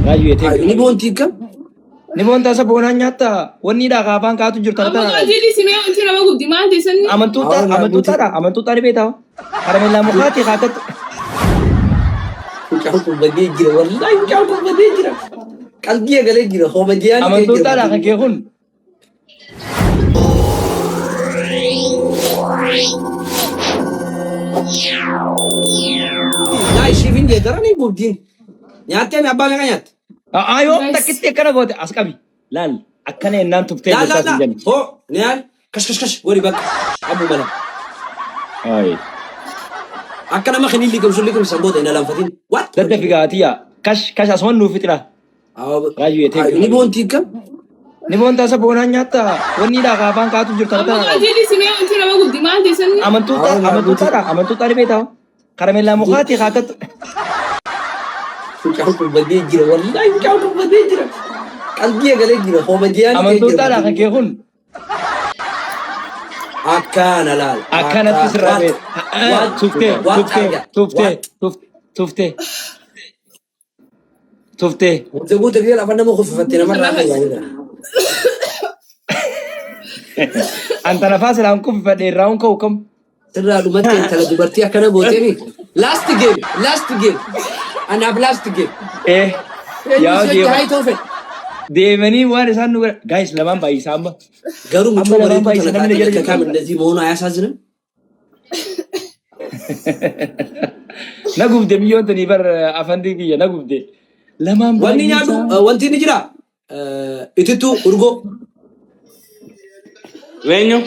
Rayu thank you. Ni bonti kam. Ni bonta sa bona nyata. Wani da ka ban ka tu jurta ta. Jadi sini anti nama gubdi mana desan? Amantuta ni beta. Karamela mukhati khatat. Kau tu bagi gira wallahi kau tu bagi gira. Kalbi agale gira ho bagi ani. Amantuta la ke hun. Lai shivin dia darah ni gubdin. Nyatnya ni abang yang nyat. Ayo tak kita kena buat askabi. Lal akane nan tupte La. Ho, nial. Kash. Gori bak. Abu bala. Ay. Akana ma khini li kam sulli kam sambot ina lam fatin. What? Dadda figatiya. Kash aswan nu fitna. Rayu thank you. Ni bonti kam. Ni bonta sa bona nyata. Wani da ka ban ka tu jurta ta. Jadi sini anti nama gubdi mana desan? Amantuta ni beta. Karamela mukhati khatat. Kau tu bagi gira wallahi kau tu bagi gira. Kalbi agale gira ho bagi ani. Amantuta la ke hun. Akana lal. Akana tisrabe. Tufte. Tunggu tadi lah mana mau kufatin nama rasa ya. Antara fase la unku fade round ko kam. Terlalu mati terlalu berarti akana bote ni. Last game. Ana last game. Ya dia. Hai tofe. Devani wan san nu guys laman bai samba. Garu mucho mari tu terlalu jadi kamen dari mono ayah saja. Nagubde miyon tani bar afandi ki nagubde. Laman bai. Wani nyadu wanti ni jira. Itu tu urgo. Venyo.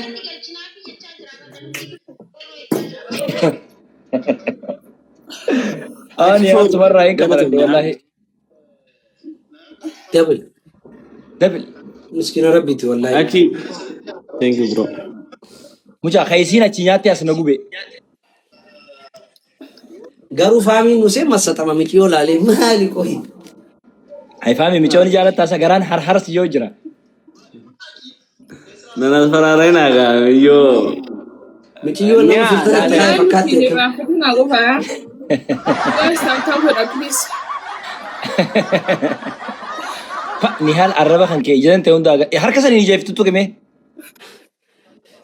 Ani harus marahin kamera wallahi. Double. Miskina rabbi tu wallahi. Aki. Thank you bro. Mucha khaisina chinyati asnagube. Garu fahmi nuse masata mami kiyo lale mali koi. Ay fahmi michoni jalat tasa garan har si yojra. Nana fararena ga yo. Mikiyo na filter ta pakati. Ini aku nggak lupa. Guys, tahu ber please. Pak Nihal araba kan ke jalan te unda har kasan ni jeftu tu keme.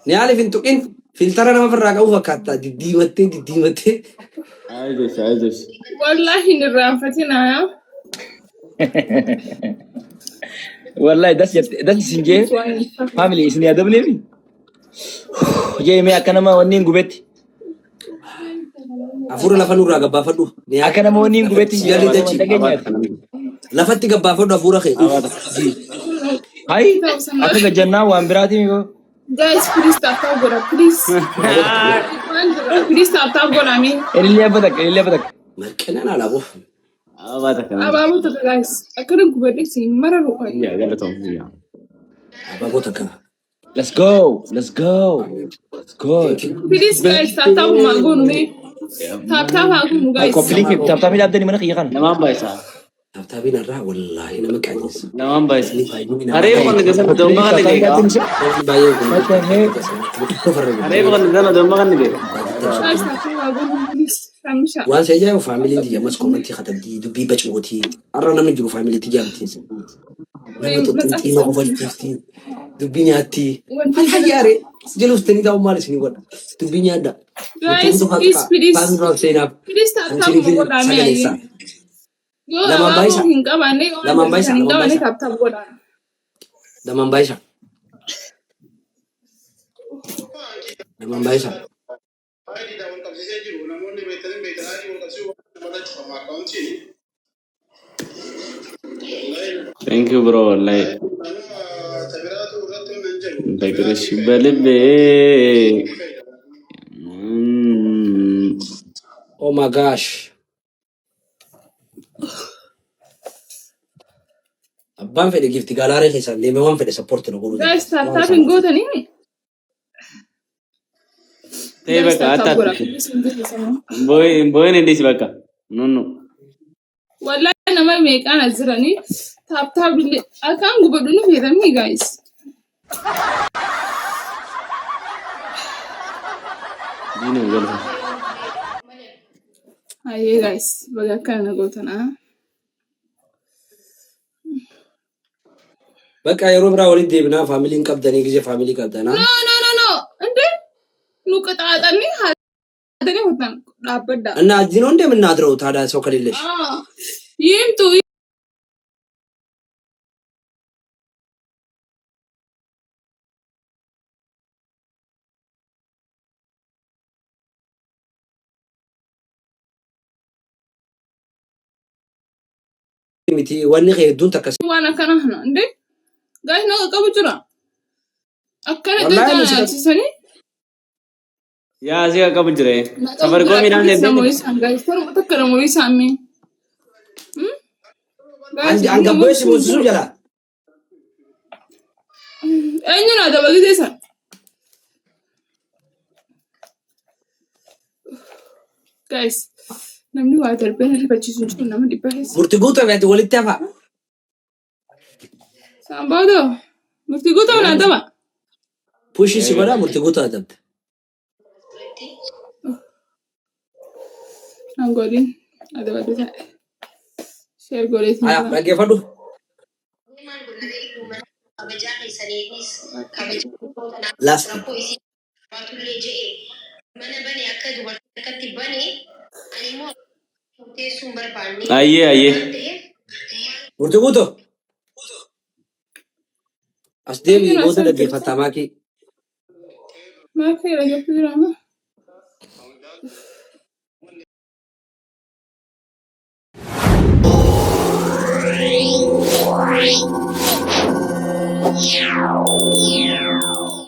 Ni alif intukin filter nama farraga u fakata di mate. Aizes. Wallahi ni rafatina ya. Wallahi das sinje family isni adabne bi. Je me akana ma wonni ngubeti. Afuru lafa nura gabba fadu. Ni Akana ma wonni ngubeti Yali dachi. Lafatti gabba fadu afura khe. Hai aku ga janna wa ambirati mi go. Guys, please tap gora please. Please tap gora mi. Eliya badak. Markana ala bo. Ababu to guys. Akan gubedi si mara ro ai. Ya galatom ya. Abago taka. Let's go. Please guys, tap mago ni. Tap aku guys. Komplik tap mi dabda ni mana khiyan. Naman baisa. Tapi nara wallahi nama kanyis. Naman baisa. Are ko nige sa domba kan nige. Bayo. Are ko nige domba kan nige. Guys, tap mago please. Kamisha. Wan saja yo family dia mas komenti kata di dubi bachmoti. Arra namni jiru family tijamti. Nama to tima over 15. Dubi nyati. Hayare. Jelus tani tahu malis ni wad. Dubi nyada. Guys, please. Please tap gora mi ai. Yo, Lamang baisa. tap gora. Lamang baisa. Thank you bro wallahi. Bagresh balbe. Oh my gosh. Abban fede gifti galare ke san deme wan fede support no guru. Guys, tap go tani. Te baka ata. Boy ne dis baka. No. Wallahi nama me kana zirani. Tap bile. Akan gubedu ni fere mi guys. Dino galo. Aye guys, baga kana go tana. በቃ የሮብራ ወሊድ ደብና ፋሚሊን ቀብደኔ ጊዜ ፋሚሊ ቀብደና ኖ እንዴ ኑቀጣጣኒ ሀደኔ ወጣን ዳበዳ እና እዚህ ነው እንደምናድረው ታዲያ ሰው ከሌለሽ ይምጡ ሚቲ ወኒ ኸዱን ተከስ ዋና ከናህና እንዴ ጋይስ ነው ቀብጭራ አከለ ደታሲሰኒ yaa si akka bujire safaricom midhaan deemte mo'is gaayis tor takkara mo'is ammi anga boys musu jala enyu na da bagide san guys namni waa darbeen rifachiisu jiru nama dhibba keessa murtiguuta beet walitti hafa sambado murtiguuta wala daba pushi si gola murtiguuta adabta Angolin ada batu share golet aya lagi fadu last ayye murtiguuto asdevi goda de fatamaki ma khira yo programa Yeah.